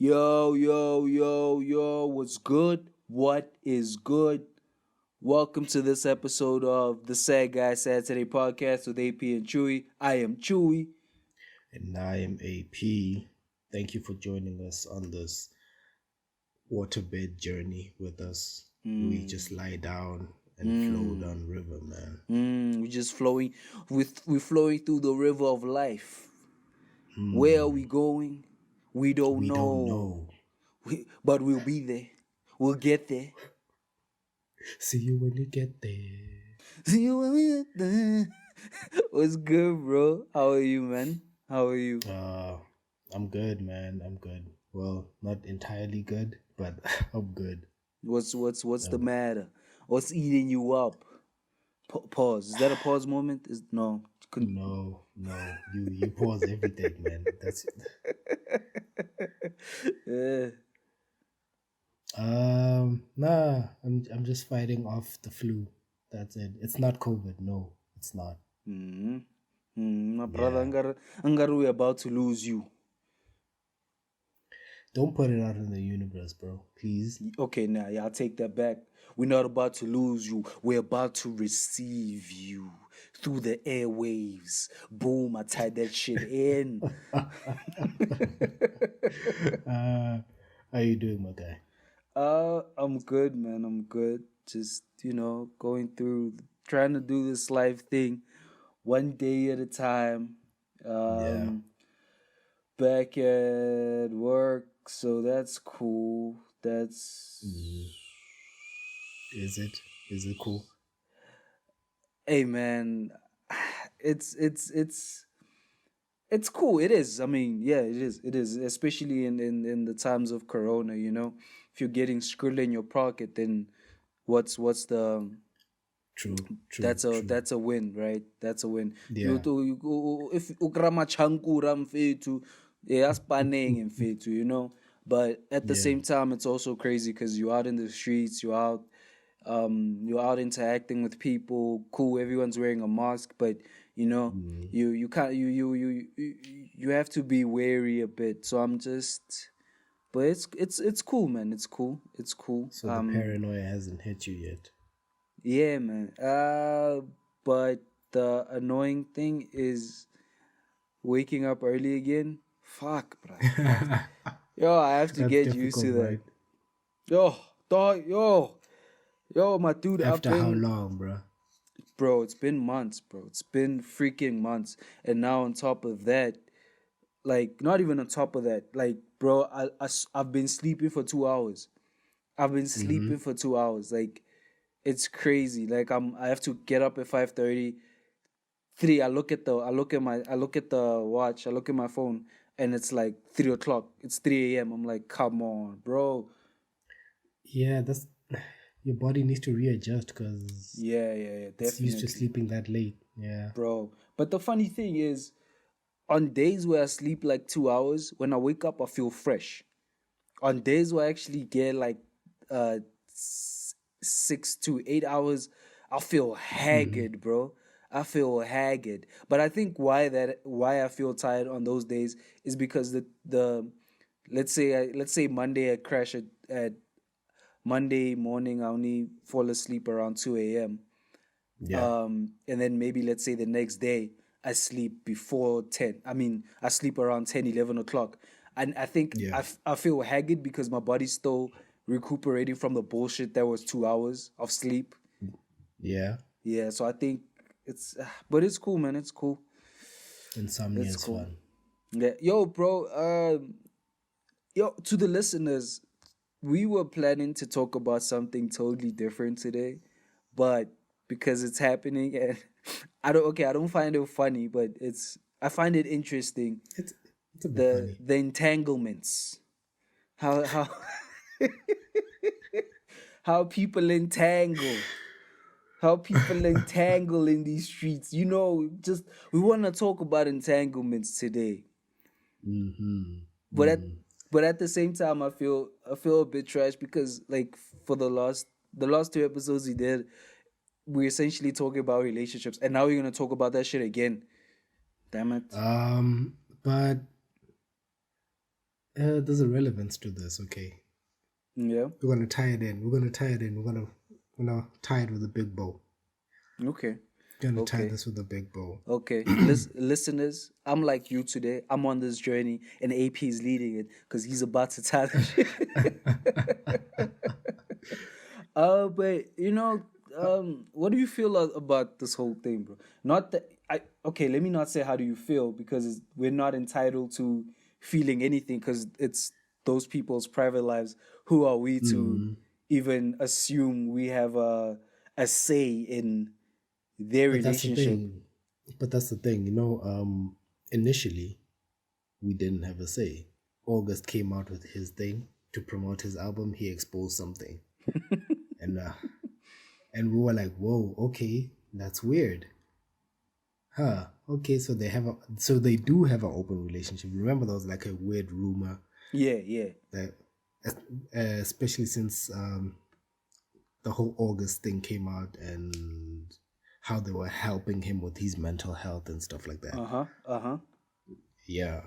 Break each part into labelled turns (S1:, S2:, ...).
S1: Yo, what's good? What is good? Welcome to this episode of the Sad Guy Saturday podcast with AP and Chewy. I am Chewy.
S2: And I am AP. Thank you for joining us on this waterbed journey with us. We just lie down and flow down river, man.
S1: We're just flowing, we're flowing through the river of life. Where are we going? We don't know. But we'll be there. We'll get there.
S2: See you when you get there.
S1: See you when we get there. What's good, bro? How are you, man? How are you?
S2: I'm good, man. I'm good. Well, not entirely good, but I'm good.
S1: What's the matter? What's eating you up? Pause. Is that a pause moment? No.
S2: No. You pause everything, man. That's
S1: Yeah.
S2: Nah. I'm just fighting off the flu. That's it. It's not COVID. No, it's not.
S1: My brother, Angaru, we're about to lose you.
S2: Don't put it out in the universe, bro. Please.
S1: Okay, now, I'll take that back. We're not about to lose you. We're about to receive you through the airwaves. Boom, I tied that shit in.
S2: How you doing, my guy?
S1: I'm good, man. I'm good. Just, going through, trying to do this life thing one day at a time. Back at work, so that's cool. That's
S2: Is it cool?
S1: Hey, man, it's cool. It is. I mean, yeah, it is, especially in the times of corona, if you're getting skrill in your pocket, then what's the
S2: True.
S1: That's a win, right? That's a win.
S2: Yeah.
S1: If ukrama chankura mfethu, spanning and fethu, but at the same time, it's also crazy because you're out in the streets, you're out interacting with people. Cool, everyone's wearing a mask, but you can't you have to be wary a bit. So I'm just, but it's cool, man. It's cool.
S2: So the paranoia hasn't hit you yet.
S1: Yeah, man. But the annoying thing is waking up early again. Fuck, bro. Yo, I have to get used to that.
S2: Right?
S1: Yo, dog, yo, my dude.
S2: After how long, bro?
S1: Bro, it's been months, bro. It's been freaking months, and now on top of that, like, not even on top of that, like, bro, I've been sleeping for 2 hours. Like, it's crazy. Like, I have to get up at 5:30. 3. I look at the watch. I look at my phone, and it's like 3 o'clock. It's 3 a.m. I'm like, come on, bro.
S2: Yeah, that's your body needs to readjust because
S1: Yeah, definitely.
S2: It's used to sleeping that late. Yeah,
S1: bro. But the funny thing is, on days where I sleep like 2 hours, when I wake up, I feel fresh. On days where I actually get like 6 to 8 hours, I feel haggard, bro. I feel haggard. But I think why I feel tired on those days is because the let's say Monday I crash at Monday morning, I only fall asleep around 2 a.m.
S2: Yeah.
S1: And then maybe let's say the next day I sleep before 10. I mean, I sleep around 10, 11 o'clock. And I think I feel haggard because my body's still recuperating from the bullshit that was 2 hours of sleep.
S2: Yeah.
S1: Yeah, so I think but it's cool, man. It's cool.
S2: Insomnia is cool. Fun.
S1: Yeah. Yo, bro, to the listeners, we were planning to talk about something totally different today, but because it's happening and I don't find it funny, but I find it interesting.
S2: It's a bit funny.
S1: The entanglements. How how people entangle. How people entangle in these streets. We want to talk about entanglements today. But at the same time, I feel a bit trash because, like, for the last 2 episodes we did, we're essentially talking about relationships, and now we're gonna talk about that shit again. Damn it.
S2: But There's a relevance to this. Okay,
S1: Yeah.
S2: we're gonna tie it in. We're gonna tie it in. We're gonna tie it with a big bow.
S1: Okay.
S2: Gonna tie
S1: Okay.
S2: this with a big bow.
S1: Okay. Listeners, I'm like you today. I'm on this journey, and AP is leading it because he's about to tie the shit. But what do you feel about this whole thing, bro? Not that I. Okay, let me not say how do you feel because we're not entitled to feeling anything because it's those people's private lives. Who are we to
S2: Mm,
S1: even assume we have a say in their
S2: but that's the
S1: relationship?
S2: thing. But that's the thing. Initially we didn't have a say. August came out with his thing to promote his album. He exposed something, and we were like, "Whoa, okay, that's weird." Huh. Okay, so they do have an open relationship. Remember, there was like a weird rumor
S1: Yeah, yeah.
S2: that, especially since the whole August thing came out and how they were helping him with his mental health and stuff like that.
S1: Uh huh. Uh huh.
S2: Yeah.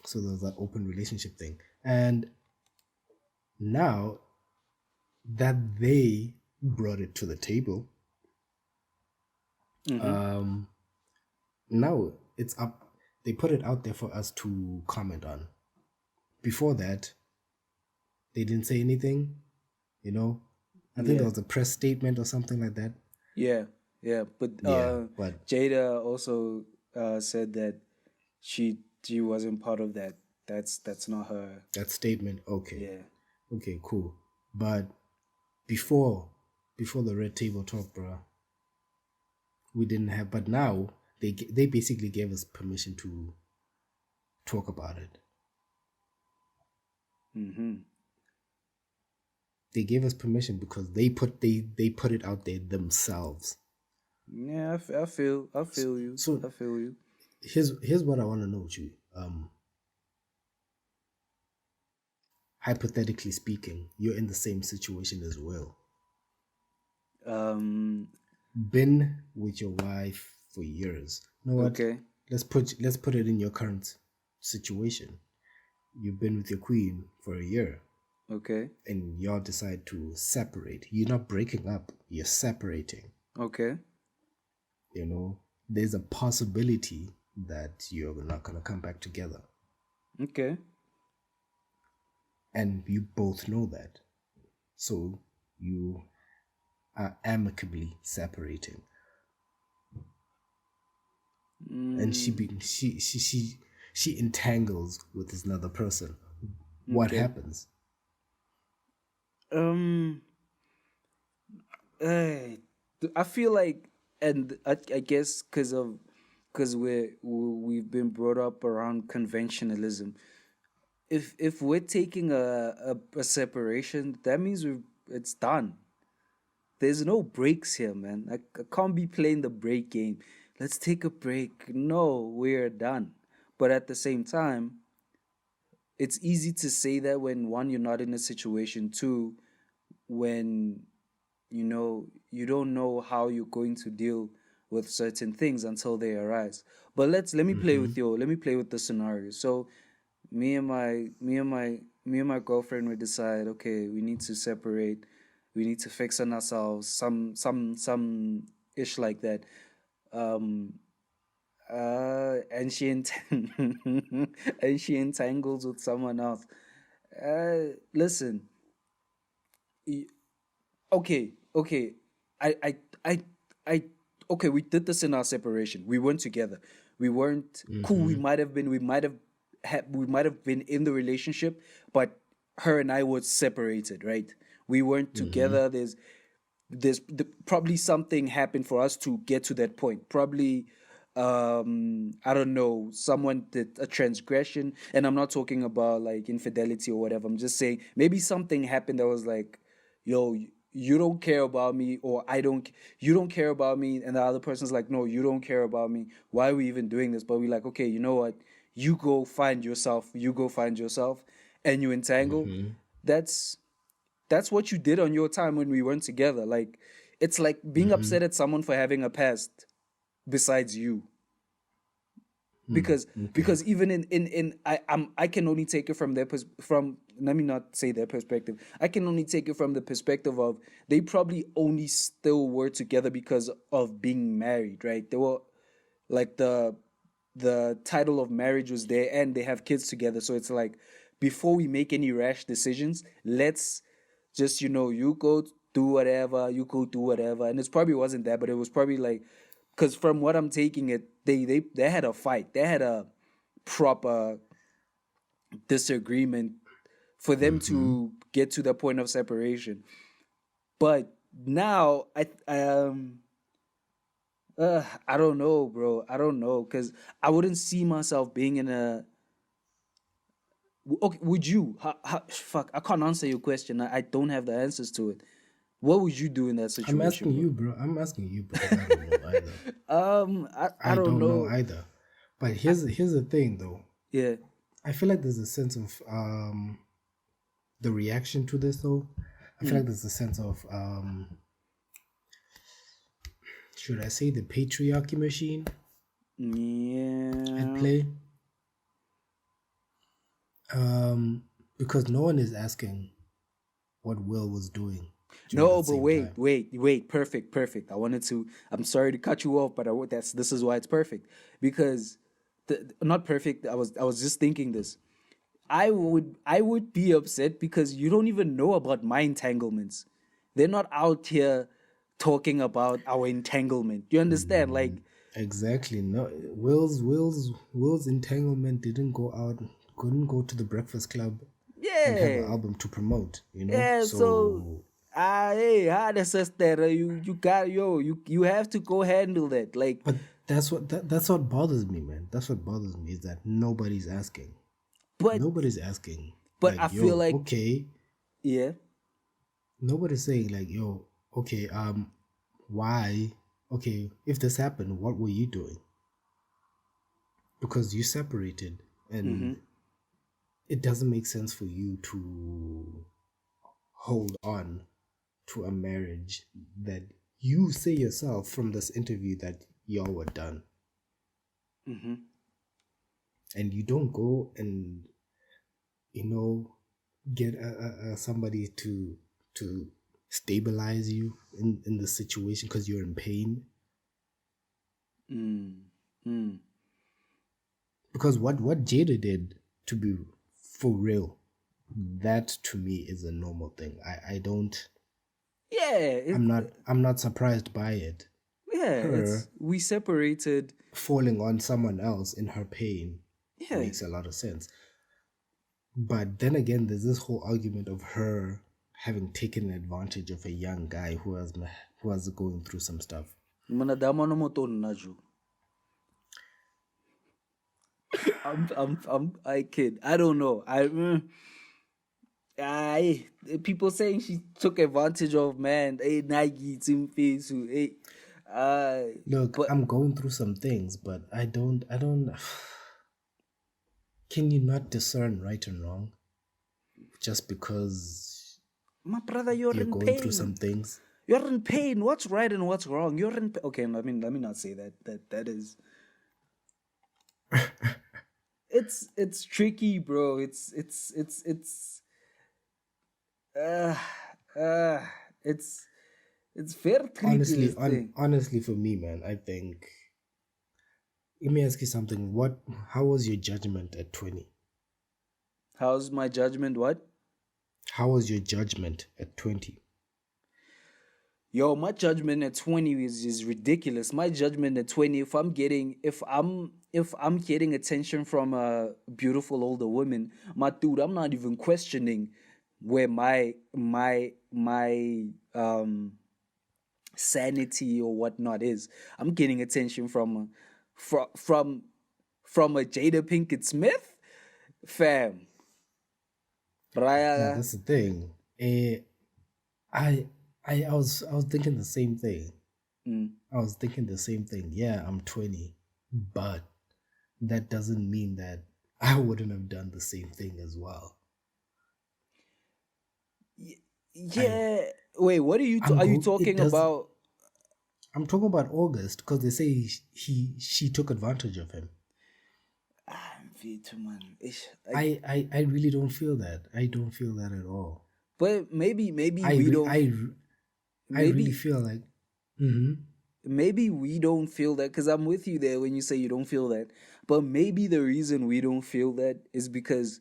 S2: So there was that open relationship thing, and now that they brought it to the table,
S1: Mm-hmm.
S2: um, now it's up. They put it out there for us to comment on. Before that, they didn't say anything. You know, I think there
S1: Yeah.
S2: was a press statement or something like that.
S1: Yeah. Yeah. But
S2: Yeah, but
S1: Jada also said that she wasn't part of that. That's not her.
S2: that statement, okay,
S1: Yeah.
S2: okay, cool. But before, before the red table talk, bro, we didn't have. But now they basically gave us permission to talk about it.
S1: Mm-hmm.
S2: They gave us permission because they put it out there themselves.
S1: Yeah. I feel you.
S2: So
S1: I feel you.
S2: here's what I want to know, Chewy. Hypothetically speaking, you're in the same situation as well.
S1: Um.
S2: Been with your wife for years. You know what?
S1: Okay.
S2: Let's put it in your current situation. You've been with your queen for a year,
S1: Okay.
S2: and y'all decide to separate. You're not breaking up. You're separating.
S1: Okay.
S2: There's a possibility that you're not gonna come back together,
S1: Okay.
S2: and you both know that. So you are amicably separating, and she
S1: Mm,
S2: be, she entangles with this another person. What
S1: okay.
S2: happens?
S1: Um. I feel like, and I guess because we've been brought up around conventionalism. If we're taking a separation, that means it's done. There's no breaks here, man. I can't be playing the break game. Let's take a break. No, we're done. But at the same time, it's easy to say that when one, you're not in a situation, two, when you don't know how you're going to deal with certain things until they arise. But let me play with the scenario. So me and my girlfriend, we decide, okay, we need to separate, we need to fix on ourselves, some ish like that. um and and she entangles with someone else. Listen, okay. I, I, I, I. Okay, we did this in our separation. We weren't together. We weren't cool. We
S2: Mm-hmm.
S1: might have been. We might have been in the relationship, but her and I were separated. Right? We weren't
S2: Mm-hmm.
S1: together. Probably something happened for us to get to that point. Probably, I don't know, someone did a transgression, and I'm not talking about like infidelity or whatever. I'm just saying maybe something happened that was like, yo, you don't care about me, or you don't care about me, and the other person's like, no, you don't care about me. Why are we even doing this? But we're like, okay, you know what? You go find yourself, and you entangle.
S2: Mm-hmm.
S1: That's that's what you did on your time when we weren't together. Like, it's like being
S2: Mm-hmm.
S1: upset at someone for having a past besides you. because even I can only take it from from, let me not say their perspective. I can only take it from the perspective of they probably only still were together because of being married, right? They were like the title of marriage was there and they have kids together, so it's like before we make any rash decisions, let's just, you go do whatever, and it probably wasn't that, but it was probably like, because from what I'm taking it, they had a fight, they had a proper disagreement for them to get to the point of separation. But now I don't know, bro. I don't know, because I wouldn't see myself being in a. Okay, would you? Fuck, I can't answer your question. I don't have the answers to it. What would you do in that
S2: I'm
S1: situation,
S2: asking
S1: bro?
S2: you, bro. I'm asking you because I don't know either.
S1: I
S2: I
S1: don't
S2: don't know
S1: know.
S2: either. But here's the thing, though.
S1: Yeah.
S2: I feel like there's a sense of the reaction to this, though. I feel like there's a sense of should I say the patriarchy machine
S1: Yeah.
S2: at play? Because no one is asking what Will was doing.
S1: No, but wait. Perfect. I'm sorry to cut you off, but this is why it's perfect. Because not perfect. I was just thinking this. I would be upset because you don't even know about my entanglements. They're not out here talking about our entanglement. You understand? Like,
S2: Exactly. No, Will's entanglement couldn't go to the Breakfast Club and have an
S1: yeah.
S2: album to promote.
S1: Yeah, so hey, how the sister, you have to go handle that. Like,
S2: but that's what bothers me, man. That's what bothers me is that nobody's asking.
S1: but
S2: Nobody's asking.
S1: but
S2: Like,
S1: I feel like,
S2: okay.
S1: yeah.
S2: Nobody's saying like, okay, why? Okay, if this happened, what were you doing? Because you separated, and it doesn't make sense for you to hold on to a marriage that you say yourself from this interview that y'all were done. And you don't go and get somebody to stabilize you in the situation because you're in pain. Because what Jada did, to be for real, that to me is a normal thing. I don't.
S1: Yeah,
S2: I'm not surprised by it.
S1: yeah, we separated.
S2: Falling on someone else in her pain
S1: Yeah.
S2: makes a lot of sense. But then again, there's this whole argument of her having taken advantage of a young guy who was going through some stuff.
S1: I kid. I don't know. People saying she took advantage of, man. Hey, Nike team face. Hey,
S2: look,
S1: but
S2: I'm going through some things, but I don't. Can you not discern right and wrong just because
S1: my brother, you're in
S2: going
S1: pain.
S2: through some things?
S1: You're in pain. What's right and what's wrong? You're in. Okay, let me not say that. That is. It's tricky, bro. It's very tricky.
S2: Honestly, for me, man, I think. Let me ask you something. How was your judgment at 20?
S1: How's my judgment? What?
S2: How was your judgment at 20?
S1: Yo, my judgment at 20 is ridiculous. My judgment at 20, if I'm getting attention from a beautiful older woman, my dude, I'm not even questioning where my sanity or whatnot is. I'm getting attention from a Jada Pinkett Smith, fam.
S2: Yeah, that's the thing. I was thinking the same thing. I was thinking the same thing. Yeah, I'm 20, but that doesn't mean that I wouldn't have done the same thing as well.
S1: Yeah. Wait, what are you talking about?
S2: I'm talking about August because they say she took advantage of him.
S1: Mfethu, man.
S2: I really don't feel that. I don't feel that at all.
S1: But maybe
S2: I really
S1: maybe
S2: feel like, mm-hmm.
S1: maybe we don't feel that because I'm with you there when you say you don't feel that. But maybe the reason we don't feel that is because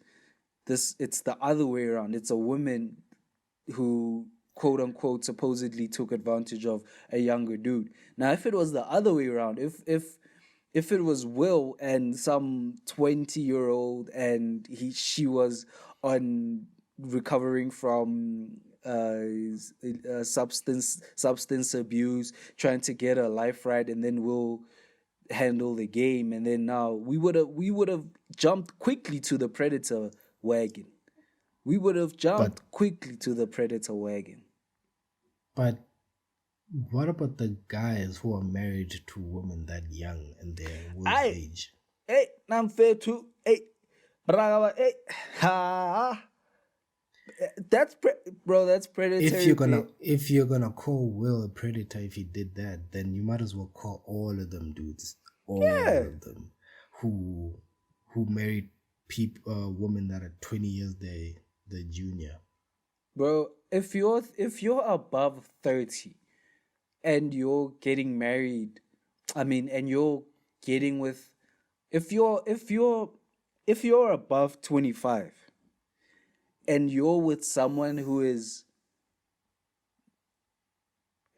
S1: it's the other way around. It's a woman who quote unquote supposedly took advantage of a younger dude. Now if it was the other way around, if it was Will and some 20-year-old and she was on recovering from substance abuse, trying to get her life right, and then Will handle the game, and then now we would have jumped quickly to the predator wagon. We would have jumped
S2: But
S1: quickly to the predator wagon.
S2: but what about the guys who are married to women that young and their Will's
S1: Hey,
S2: age?
S1: hey, I'm fair too. Hey, brava, hey, ha. Bro. That's predatory.
S2: If you're gonna call Will a predator if he did that, then you might as well call all of them dudes, all
S1: Yeah,
S2: of them who married women that are 20 years the junior.
S1: bro. If you're above 30 and you're getting married, I mean, and you're getting with, if you're above 25 and you're with someone who is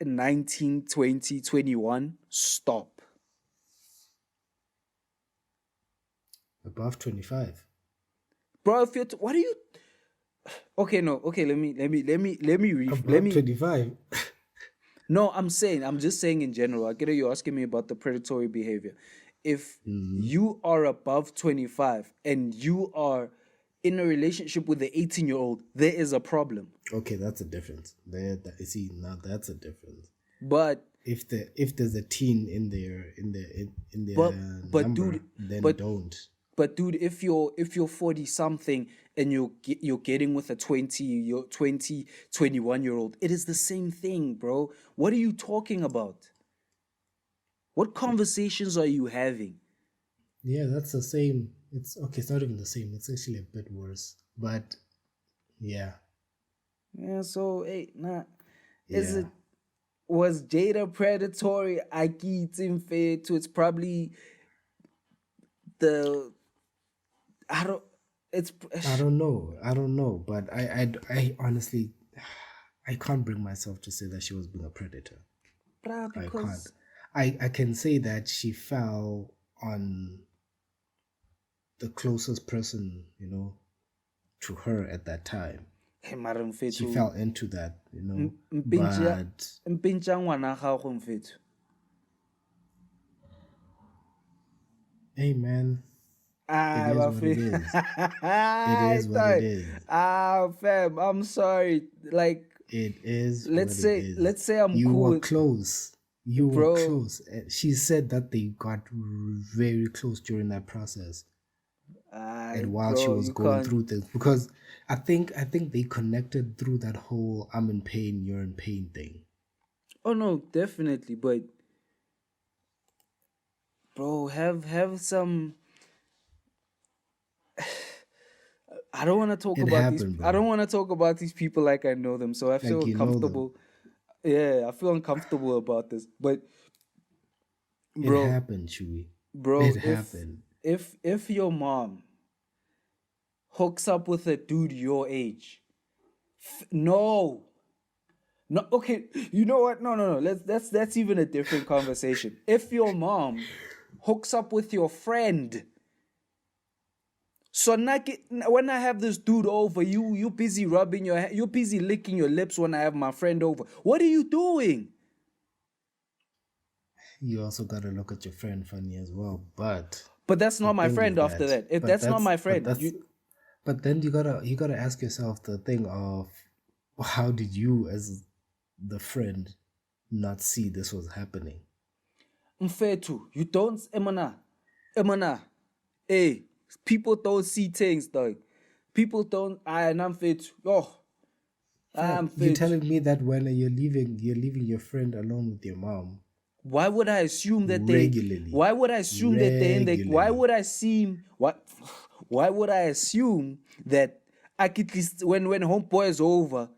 S1: 19, 20, 21, stop.
S2: Above 25.
S1: Bro, if what do you okay, no, okay,
S2: Above 25.
S1: no, I'm just saying in general. I get it, you're asking me about the predatory behavior. If you are above 25 and you are in a relationship with the 18-year-old, there is a problem.
S2: Okay, that's a difference. See, now that's a difference.
S1: But
S2: If there's a teen in their
S1: but
S2: number,
S1: dude,
S2: then
S1: but
S2: don't.
S1: But dude, if you're 40 something and you're getting with a 21-year-old, it is the same thing, bro. What are you talking about? What conversations are you having?
S2: Yeah, that's the same. It's okay. It's not even the same. It's actually a bit worse. But yeah,
S1: Yeah, so hey, is
S2: yeah.
S1: it was Jada predatory? I keep fair to it's probably the I don't it's
S2: I don't know. But I honestly, I can't bring myself to say that she was being a predator.
S1: bruh,
S2: I can't.
S1: because
S2: I can say that she fell on the closest person, to her at that time.
S1: hey, mara
S2: She
S1: mfethu
S2: fell into that,
S1: mpintsha
S2: but
S1: ngwana gago mfethu.
S2: hey man, it
S1: Ah,
S2: is
S1: my
S2: what it
S1: friend.
S2: is. It is what it is.
S1: Fam, I'm sorry. Like,
S2: It is what
S1: let's
S2: it
S1: say,
S2: is.
S1: let's say I'm
S2: You
S1: cool
S2: were
S1: with,
S2: close. You were
S1: bro,
S2: close. She said that they got very close during that process, and while she
S1: bro,
S2: was
S1: you
S2: going
S1: can't.
S2: through things, because I think they connected through that whole "I'm in pain, you're in pain" thing.
S1: Oh no, definitely. But, bro, have some. I don't want to talk
S2: It
S1: about these.
S2: happened,
S1: I
S2: bro.
S1: don't want to talk about these people like I know them. So I feel
S2: Like you know them.
S1: uncomfortable. Yeah, I feel uncomfortable about this. But,
S2: It
S1: bro,
S2: happened, Chewy.
S1: bro,
S2: It happened.
S1: if your mom hooks up with a dude your age, no. No, okay. You know what? No. That's even a different conversation. If your mom hooks up with your friend, so when I have this dude over, you busy rubbing you busy licking your lips when I have my friend over. What are you doing?
S2: You also gotta look at your friend funny as well. But
S1: But that's
S2: the
S1: not my
S2: thing is
S1: friend. After
S2: that,
S1: that, if that's not my friend,
S2: but then you gotta ask yourself the thing of how did you as the friend not see this was happening?
S1: mfethu, you don't emana. Hey, people don't see things, dog. People don't. And I'm fit. Oh,
S2: Fam,
S1: I'm
S2: you
S1: fit.
S2: telling me that when you're leaving your friend alone with your mom,
S1: why would I assume that they?
S2: Regularly.
S1: Why would I assume that they're in the? Why
S2: Regularly.
S1: would I seem what? Why would I assume that I could at least when homeboy is over,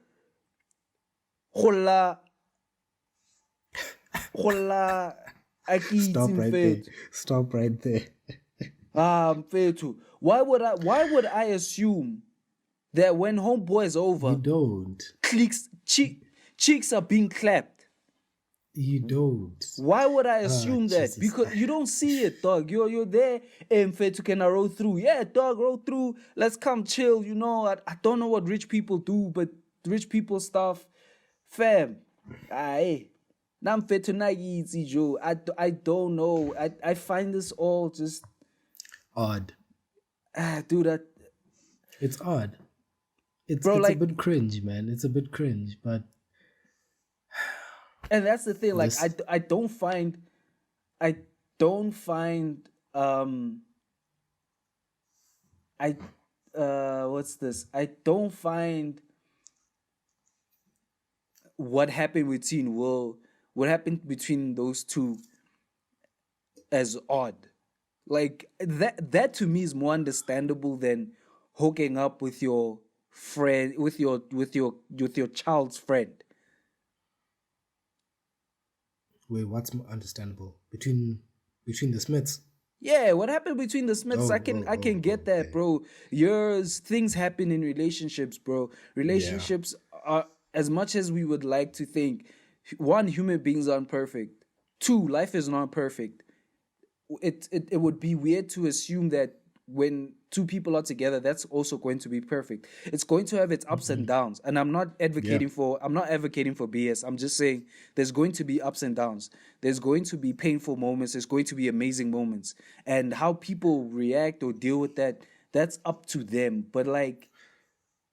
S1: hola, hola, I keep
S2: Stop
S1: in
S2: right there.
S1: faith.
S2: Stop right there.
S1: Fair too. Why would I assume that when homeboy is
S2: You
S1: over,
S2: don't.
S1: cheeks are being clapped?
S2: You don't.
S1: Why would I
S2: Ah,
S1: assume that?
S2: Jesus.
S1: Because you don't see it, dog. You're there and fair to can I roll through. Yeah, dog, roll through. Let's come chill. I don't know what rich people do, but rich people stuff, fam. Aye. Nam fit tonight easy Joe. I don't know. I find this all just
S2: Odd.
S1: dude,
S2: It's odd. It's
S1: bro,
S2: it's a
S1: like,
S2: bit cringe, man. It's a bit cringe, but
S1: and that's the thing, like,
S2: this
S1: I don't find I what's this? I don't find what happened between those two as odd. Like that to me is more understandable than hooking up with your friend with your child's friend.
S2: wait, what's understandable between the Smiths?
S1: Yeah, what happened between the Smiths?
S2: Oh,
S1: I can get that,
S2: okay.
S1: bro. Yours things happen in relationships, bro.
S2: Yeah.
S1: Relationships are, as much as we would like to think, one, human beings aren't perfect. Two, life is not perfect. It would be weird to assume that when two people are together, that's also going to be perfect. It's going to have its ups and downs, and
S2: Yeah.
S1: I'm not advocating for BS. I'm just saying there's going to be ups and downs. There's going to be painful moments. There's going to be amazing moments, and how people react or deal with that, that's up to them. But like,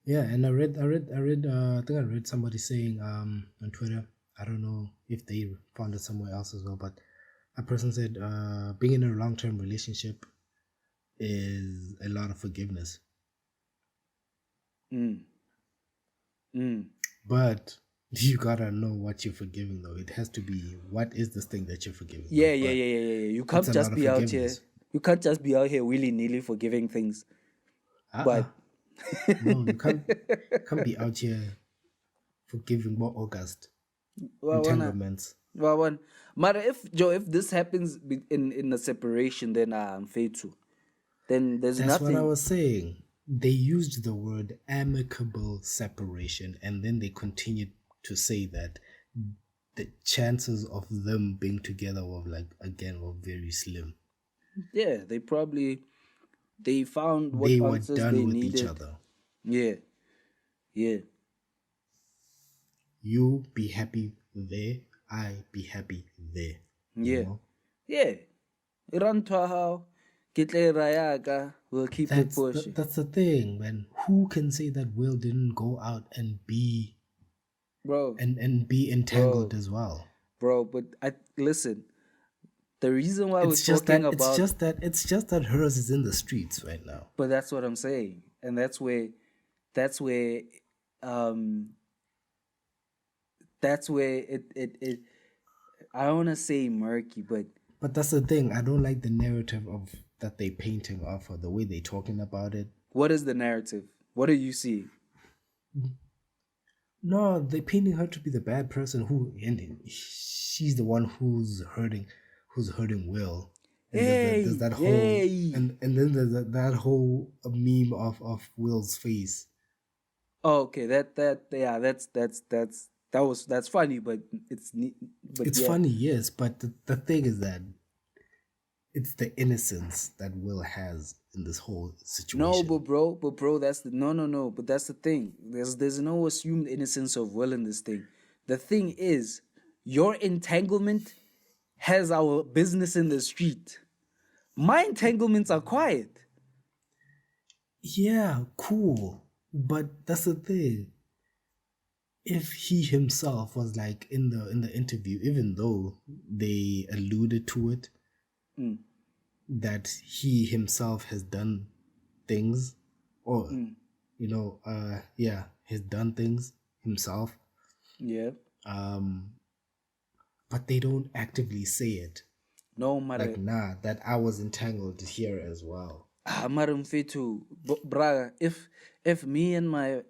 S2: Yeah, and I think I read somebody saying on Twitter, I don't know if they found it somewhere else as well, but a person said being in a long-term relationship is a lot of forgiveness.
S1: mm, mm.
S2: But you gotta know what you're forgiving though. It has to be what is this thing that you're forgiving
S1: Yeah,
S2: though.
S1: yeah,
S2: But
S1: yeah, yeah, yeah, yeah. You
S2: it's
S1: can't
S2: a lot
S1: just
S2: of
S1: be out here.
S2: forgiveness.
S1: You can't just be out here willy nilly forgiving things.
S2: Uh-uh.
S1: But
S2: No, you can't be out here forgiving more August.
S1: well,
S2: Entanglements.
S1: well, one. Matter if Joe, if this happens in a separation, then I'm faithful. Then there's
S2: That's what I
S1: nothing.
S2: was saying. They used the word amicable separation and then they continued to say that the chances of them being together were very slim.
S1: Yeah, they found what
S2: They were
S1: answers they
S2: done with each
S1: needed.
S2: other.
S1: Yeah, yeah,
S2: You be happy there, I be happy there. You
S1: yeah,
S2: know?
S1: yeah. Irantwa kitle rayaka. We'll keep it pushing,
S2: That's the thing, man. Who can say that Will didn't go out and be
S1: bro,
S2: be entangled
S1: bro,
S2: as well?
S1: bro. But I listen. The reason why we're
S2: It's just
S1: talking
S2: that
S1: about,
S2: hers is in the streets right now.
S1: but that's what I'm saying, and that's where, um, that's where it. I don't want to say murky, but
S2: But that's the thing. I don't like the narrative of that they painting off or the way they talking about it.
S1: what is the narrative? What do you see?
S2: No, they painting her to be the bad person who, and she's the one who's hurting Will. And there's
S1: Hey,
S2: that whole,
S1: hey.
S2: and then there's that whole meme of Will's face.
S1: Oh, okay, yeah, that's funny, but but
S2: It's
S1: yeah.
S2: funny, yes, but the thing is that it's the innocence that Will has in this whole
S1: No,
S2: situation.
S1: but bro, that's the no, but that's the thing. There's no assumed innocence of Will in this thing. The thing is, your entanglement has our business in the street. My entanglements are quiet.
S2: Yeah, cool. But that's the thing. If he himself was like in the interview, even though they alluded to it,
S1: Mm,
S2: that he himself has done things, or
S1: mm,
S2: yeah, has done things himself.
S1: yeah.
S2: Um, but they don't actively say it.
S1: No,
S2: Like,
S1: mara.
S2: nah, that I was entangled here as well.
S1: Mara mfethu, braga. If me and my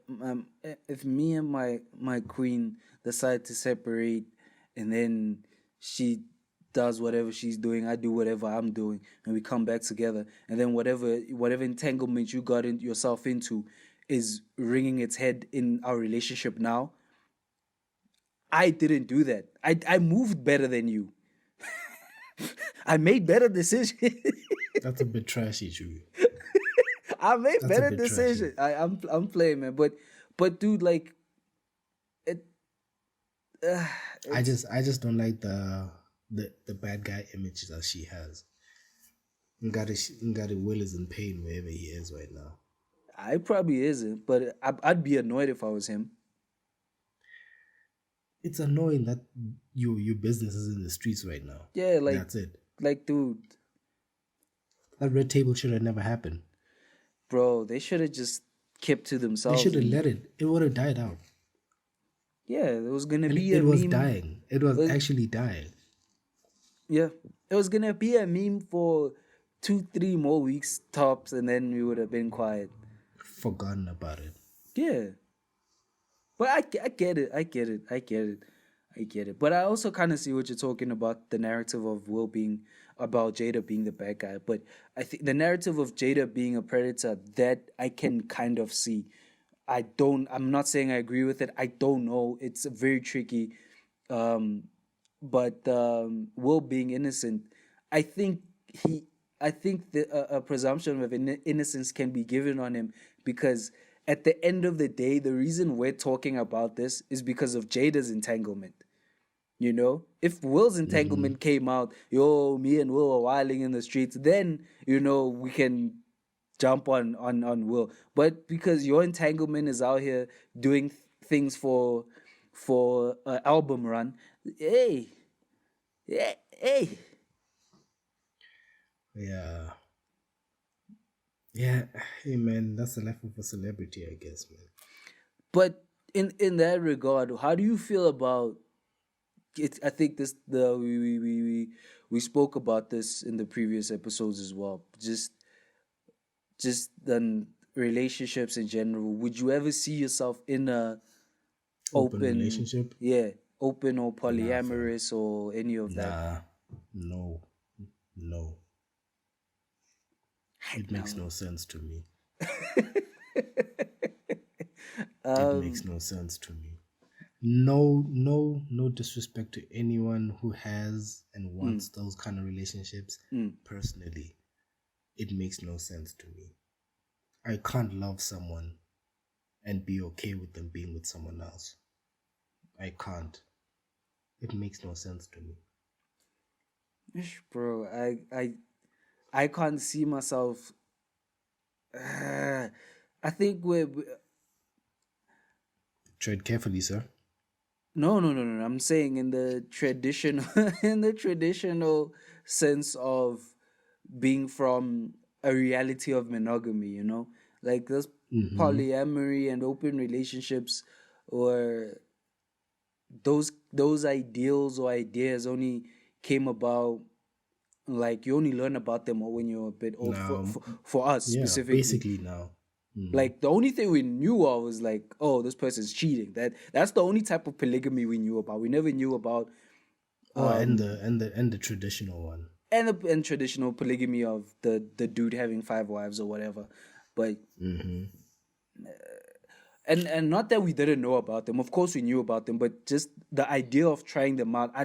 S1: queen decide to separate, and then she does whatever she's doing, I do whatever I'm doing, and we come back together, and then whatever entanglement you got yourself into is ringing its head in our relationship now. I didn't do that. I moved better than you. I made better decisions.
S2: That's a bit trashy, Chewy.
S1: I made
S2: That's a
S1: better
S2: bit trashy.
S1: decisions. I'm playing, man. But dude, like it. Uh, it's
S2: I just don't like the bad guy image that she has. Ngari Will is in pain wherever he is right now.
S1: I probably isn't, but I'd be annoyed if I was him.
S2: It's annoying that your business is in the streets right now.
S1: Yeah,
S2: That's it.
S1: dude,
S2: That red table should have never happened.
S1: bro, they should have just kept to
S2: They
S1: themselves.
S2: should have let it. It would have died out.
S1: Yeah, there was gonna
S2: And
S1: be
S2: it
S1: a
S2: was
S1: meme.
S2: dying. It was actually dying.
S1: Yeah, it was gonna be a meme for 2-3 more weeks tops, and then we would have been quiet.
S2: Forgotten about it.
S1: Yeah. But I get it. I get it. I get it. I get it. But I also kind of see what you're talking about, the narrative of Will being about Jada being the bad guy. But I think the narrative of Jada being a predator, that I can kind of see. I'm not saying I agree with it. I don't know. It's very tricky. Um, but Will being innocent, I think he, I think a presumption of innocence can be given on him, because at the end of the day, the reason we're talking about this is because of Jada's entanglement. You know, if Will's entanglement came out, yo, me and Will are wilding in the streets, then we can jump on Will. But because your entanglement is out here doing things for an album run, hey, hey.
S2: Yeah. Yeah. Hey man, that's the life of a celebrity, I guess, man.
S1: But in that regard, how do you feel about it? I think we spoke about this in the previous episodes as well. Just the relationships in general. Would you ever see yourself in a
S2: Open
S1: open,
S2: relationship?
S1: yeah, open or
S2: Nah, fam.
S1: polyamorous or any of that?
S2: Nah. No. No. It makes no sense to me. It makes no sense to me. No disrespect to anyone who has and wants those kind of relationships. Personally, it makes no sense to me. I can't love someone and be okay with them being with someone else. I can't. It makes no sense to me.
S1: Bro, I can't see myself. I think we're
S2: Tread carefully, sir.
S1: no. I'm saying in the traditional in the traditional sense of being from a reality of monogamy, like this polyamory and open relationships, or those ideals or ideas only came about, like you only learn about them when you're a bit old.
S2: Now,
S1: For us
S2: yeah,
S1: specifically,
S2: basically now.
S1: like the only thing we knew of was like, oh, this person's cheating. That's the only type of polygamy we knew about. We never knew about
S2: and the traditional one.
S1: and traditional polygamy of the dude having 5 wives or whatever. But and not that we didn't know about them. Of course we knew about them, but just the idea of trying them out.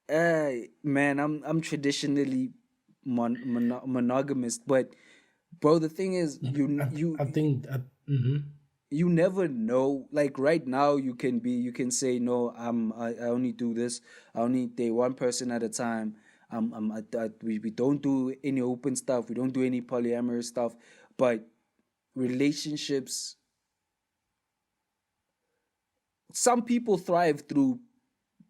S1: Man, I'm traditionally monogamous, but bro, the thing is,
S2: I think
S1: you never know. Like right now, you can say no. I only do this. I only date one person at a time. We don't do any open stuff. We don't do any polyamorous stuff. But relationships, some people thrive through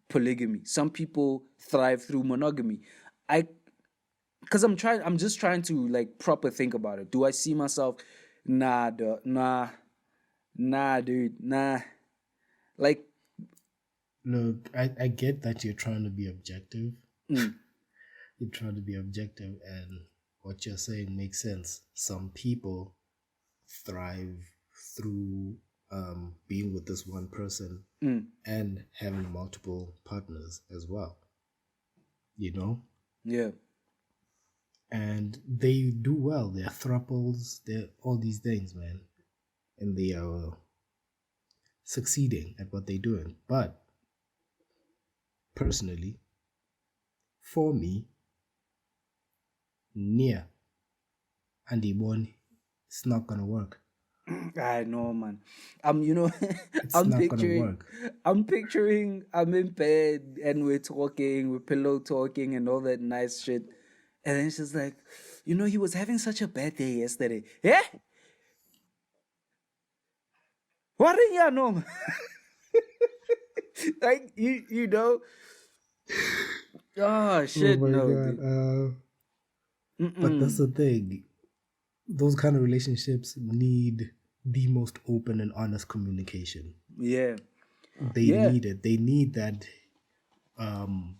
S1: polygamy. Some people thrive through monogamy. I'm just trying to like proper think about it. Do I see myself? Nah, dude, nah. Like
S2: Look, I get that you're trying to be objective.
S1: Mm.
S2: You're trying to be objective, and what you're saying makes sense. Some people thrive through being with this one person
S1: Mm.
S2: and having multiple partners as well, you know?
S1: Yeah.
S2: And they do well. They're thruples, they're all these things, man. And they are succeeding at what they're doing. But personally, for me, near and the one, it's not gonna work.
S1: I know, man.
S2: It's not gonna work.
S1: I'm in bed and we're talking, we're pillow talking and all that nice shit. And then she's like, he was having such a bad day yesterday. Yeah? What do you know? Like, you know? Oh, shit,
S2: Oh my
S1: no,
S2: god.
S1: dude.
S2: But that's the thing. Those kind of relationships need the most open and honest communication.
S1: Yeah.
S2: They
S1: Yeah.
S2: need it. They need that. I'm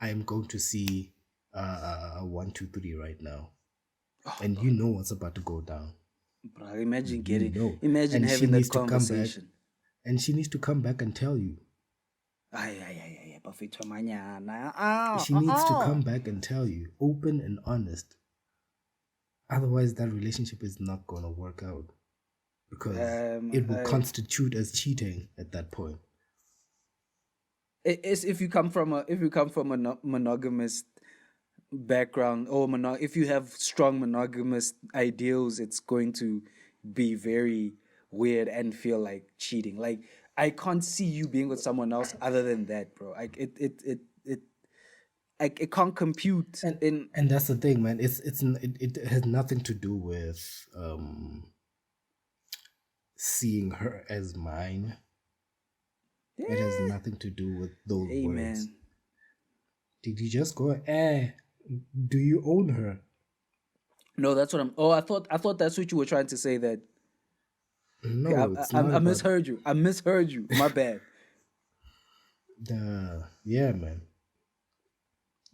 S2: going to see a 1, 2, 3 right now, and you know what's about to go down.
S1: Bro, imagine
S2: know.
S1: imagine
S2: And she
S1: having that
S2: needs to come back.
S1: conversation.
S2: And she needs to come back and tell you.
S1: Ay, bafethu amanyana.
S2: She needs to come back and tell you, open and honest. Otherwise, that relationship is not going to work out, because it will constitute as cheating at that point.
S1: It's if you come from a monogamous background, or if you have strong monogamous ideals, it's going to be very weird and feel like cheating. Like, I can't see you being with someone else other than that, bro. Like, it can't compute.
S2: And that's the thing, man. It has nothing to do with seeing her as mine.
S1: Yeah.
S2: It has nothing to do with those
S1: Hey,
S2: words.
S1: man.
S2: Did you just go, do you own her?
S1: No, that's what I'm. Oh, I thought that's what you were trying to say. That
S2: No, it's not.
S1: I misheard you. I misheard you. My bad.
S2: Yeah, man.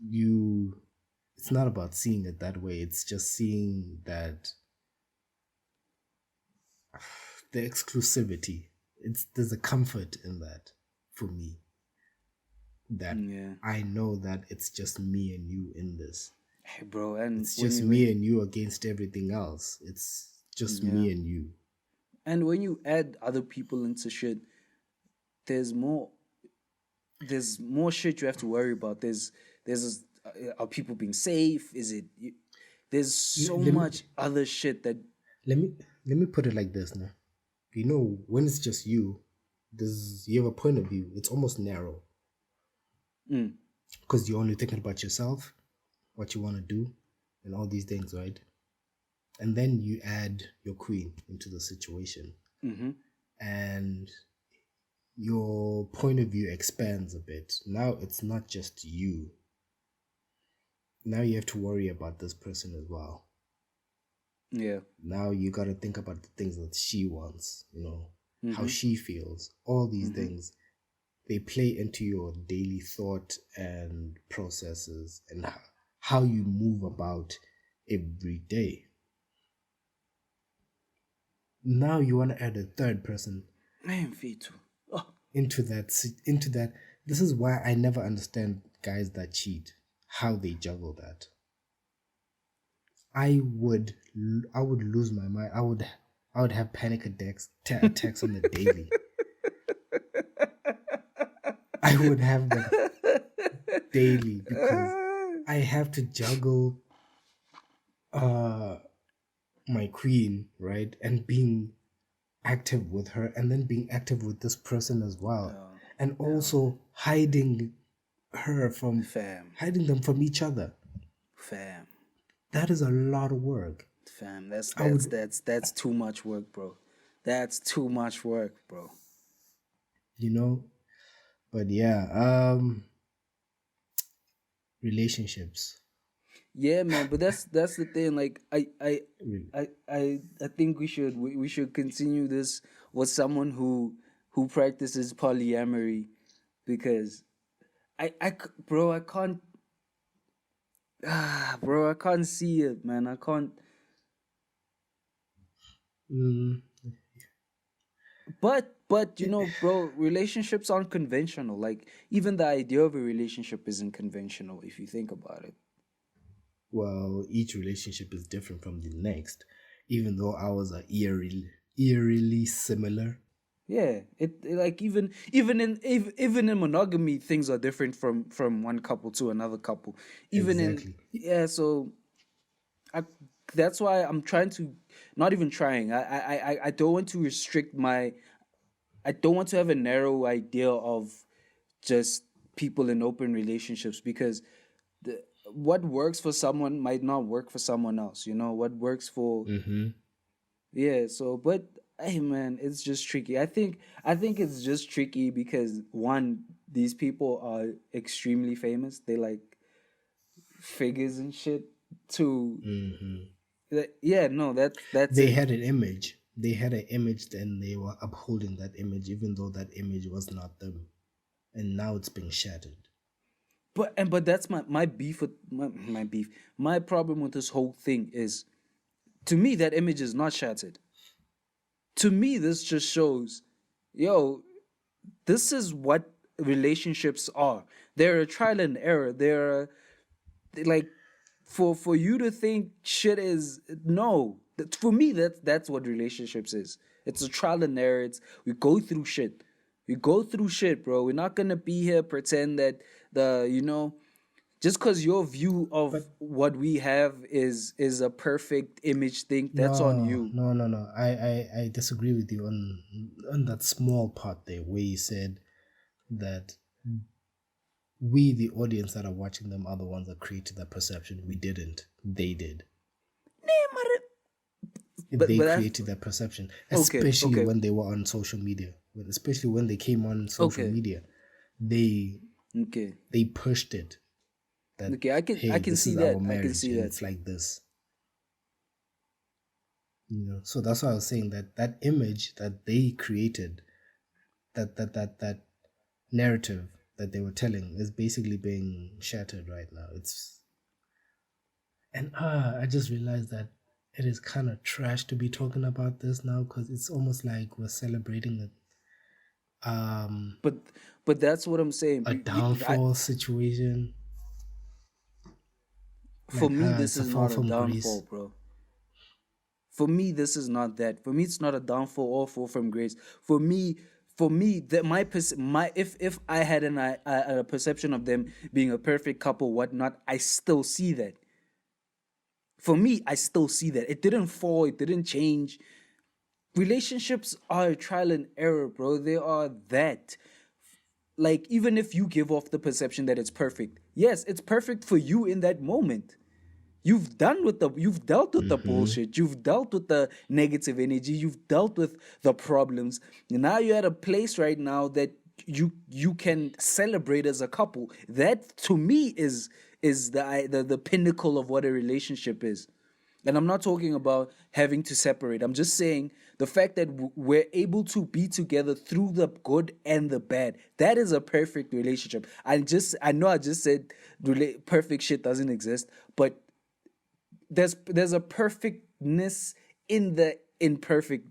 S2: It's not about seeing it that way. It's just seeing that the exclusivity. There's a comfort in that for me. That I know that it's just me and you in this.
S1: Hey, bro, and
S2: it's just me and you against everything else. It's just me and you.
S1: And when you add other people into shit, there's more shit you have to worry about. Are people being safe? There's so much other shit that.
S2: Let me put it like this now. You know, when it's just you have a point of view. It's almost narrow. Because you're only thinking about yourself, what you want to do, and all these things, right? And then you add your queen into the situation.
S1: Mm-hmm.
S2: And your point of view expands a bit. Now it's not just you. Now you have to worry about this person as well.
S1: Yeah.
S2: Now you got to think about the things that she wants, how she feels. All these things, they play into your daily thought and processes and how you move about every day. Now you want to add a third person into that. This is why I never understand guys that cheat, how they juggle that. I would lose my mind. I would have panic attacks on the daily. I would have them daily because I have to juggle my queen, right? And being active with her, and then being active with this person as well. And also hiding them from each other.
S1: Fam.
S2: That is a lot of work.
S1: Fam, that's too much work, bro. That's too much work, bro.
S2: But yeah, relationships.
S1: Yeah, man, but that's the thing. Like, I think we should continue this with someone who practices polyamory, because bro, I can't, bro, I can't see it, man. I can't.
S2: Mm,
S1: But bro, relationships aren't conventional. Like even the idea of a relationship isn't conventional if you think about it.
S2: well, each relationship is different from the next, even though ours are eerily similar.
S1: Yeah, like even in monogamy, things are different from one couple to another couple. Even in
S2: Exactly.
S1: yeah, so I, that's why I'm trying to, not even trying. I don't want to restrict my. I don't want to have a narrow idea of just people in open relationships because what works for someone might not work for someone else. What works for
S2: Mm-hmm.
S1: yeah. So, but hey, man, it's just tricky. I think it's just tricky because one, these people are extremely famous. They like figures and shit. Two,
S2: Mm-hmm.
S1: yeah, no, that's
S2: They
S1: it.
S2: had an image. They had an image, and they were upholding that image, even though that image was not them. And now it's being shattered.
S1: But that's my beef with my beef. My problem with this whole thing is, to me, that image is not shattered. To me, this just shows, yo, this is what relationships are. They're a trial and error. They're like, for you to think shit is no. For me, that's what relationships is. It's a trial and error. We go through shit. We go through shit, bro. We're not gonna be here pretend that just because your view of
S2: But
S1: what we have is a perfect image thing. That's on
S2: no,
S1: you.
S2: no, no, no. I disagree with you on that small part there where you said that we, the audience that are watching them, are the ones that created that perception. We didn't. They did.
S1: But
S2: They
S1: that's
S2: created that perception,
S1: okay.
S2: especially
S1: Okay.
S2: when they were on social media. Especially when they came on social
S1: Okay.
S2: media, they
S1: Okay.
S2: they pushed it that,
S1: Okay. I
S2: hey,
S1: can
S2: this
S1: see
S2: is our
S1: that. I can
S2: marriage
S1: see
S2: and
S1: that.
S2: it's like this. So that's why I was saying that that image that they created, that narrative that they were telling is basically being shattered right now. I just realized that it is kind of trash to be talking about this now because it's almost like we're celebrating
S1: But but that's what I'm saying.
S2: a downfall situation.
S1: For
S2: Like,
S1: me, this
S2: it's a
S1: is
S2: fall
S1: not a
S2: from grace.
S1: downfall, bro. For me, this is not that. For me, it's not a downfall or fall from grace. For me, that my if I had a perception of them being a perfect couple, whatnot, I still see that. For me, I still see that. It didn't fall. It didn't change. Relationships are trial and error, bro. They are that. Like even if you give off the perception that it's perfect, yes, it's perfect for you in that moment. You've dealt with the
S2: Mm-hmm.
S1: bullshit, you've dealt with the negative energy, you've dealt with the problems. Now you're at a place right now that you can celebrate as a couple. That to me is the pinnacle of what a relationship is. And I'm not talking about having to separate. I'm just saying the fact that we're able to be together through the good and the bad. That is a perfect relationship. I know I just said perfect shit doesn't exist, but there's a perfectness in the imperfect.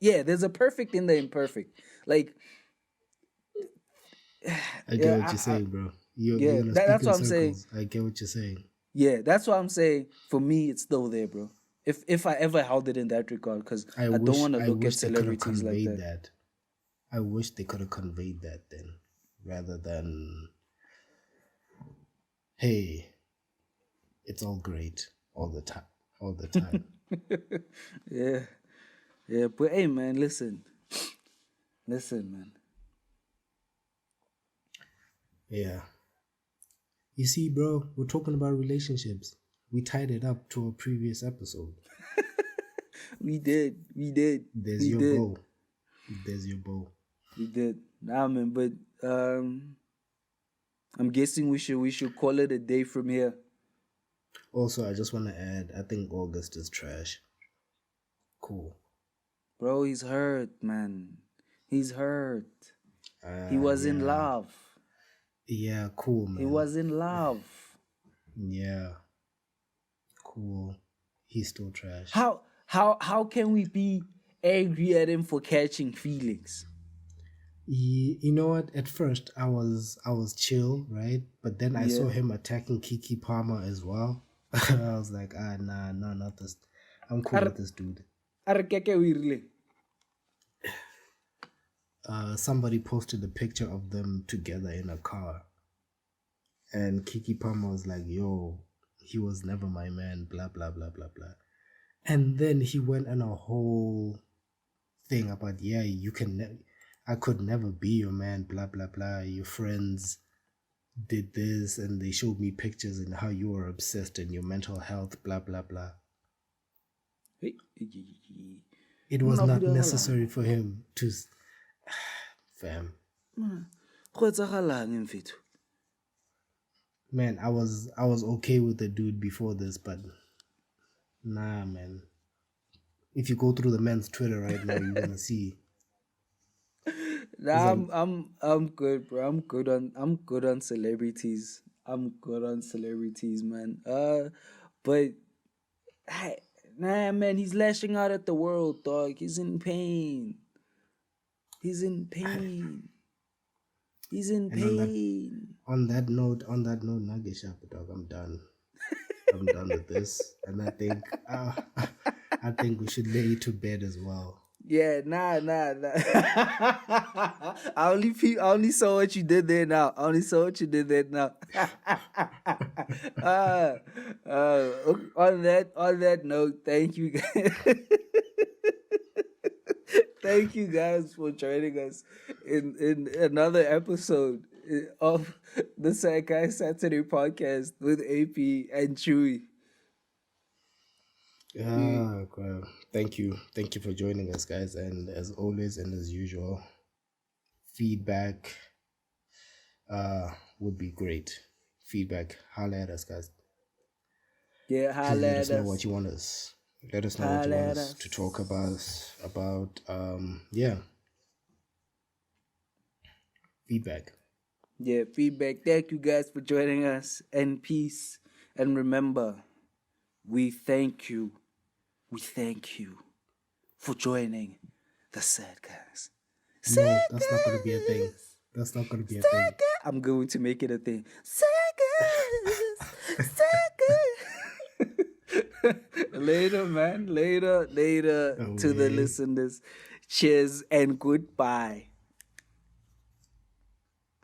S1: Yeah, there's a perfect in the imperfect. Like
S2: I get
S1: yeah,
S2: what you're saying, bro. You're
S1: yeah,
S2: gonna speak
S1: that's
S2: in
S1: what I'm saying.
S2: circles. I get what you're saying.
S1: Yeah, that's what I'm saying. For me, it's still there, bro. If I ever held it in that regard, because I don't want to
S2: I
S1: look at
S2: wish they could have
S1: celebrities like
S2: conveyed
S1: that.
S2: that. I wish they could have conveyed that then, rather than, hey, it's all great all the time, all the time.
S1: Yeah, yeah. But hey, man, listen, man.
S2: Yeah. You see, bro, we're talking about relationships. We tied it up to a previous episode.
S1: We did,
S2: There's
S1: we
S2: your
S1: did,
S2: bow. There's your bow.
S1: we did. Nah, man. But I'm guessing we should call it a day from here,
S2: Also, I just want to add, I think August is trash. Cool.
S1: bro. He's hurt, man. He's hurt. He was in
S2: Yeah.
S1: love.
S2: Yeah, cool,
S1: He
S2: man.
S1: was in love.
S2: Yeah. Cool. He's still trash.
S1: How can we be angry at him for catching feelings?
S2: You know what? At first, I was chill, right? But then I saw
S1: Yeah.
S2: him attacking Kiki Palmer as well. I was like, nah, not this. I'm cool with this dude.
S1: Are keke o irile?
S2: Somebody posted a picture of them together in a car, and Kiki Palmer was like, "Yo, he was never my man." Blah blah blah blah blah. And then he went on a whole thing about, yeah, I could never be your man. Blah blah blah. Your friends did this, and they showed me pictures and how you were obsessed and your mental health. Blah blah blah. It was not necessary for him to, fam.
S1: Go etsagalang mfethu?
S2: Man, I was okay with the dude before this, but nah, man. If you go through the man's Twitter right now, you're gonna see.
S1: Nah, I'm good, bro. I'm good on celebrities. I'm good on celebrities, man. But nah, man, he's lashing out at the world, dog. He's in pain. He's in pain. He's in pain.
S2: On that note, Nagesha, dog, I'm done. I'm done with this, and I think we should lay you to bed as well.
S1: Yeah, nah. I only saw what you did there now. On that note, thank you guys. Thank you guys for joining us in another episode of the Sad Guy Saturday podcast with AP and Chewy.
S2: Well, thank you for joining us, guys, and as always and as usual, feedback would be great. Feedback, holla at us, guys.
S1: Yeah, holla at us.
S2: Let us know what you want us. Let us know what you want us to talk about. Yeah. Feedback.
S1: Yeah, feedback. Thank you guys for joining us, and peace. And remember, we thank you for joining the Sad Guys.
S2: No, that's not going to be a thing. That's not going to be a thing.
S1: I'm going to make it a thing. Sad Guys. Later, man. Later to the listeners. Cheers and goodbye.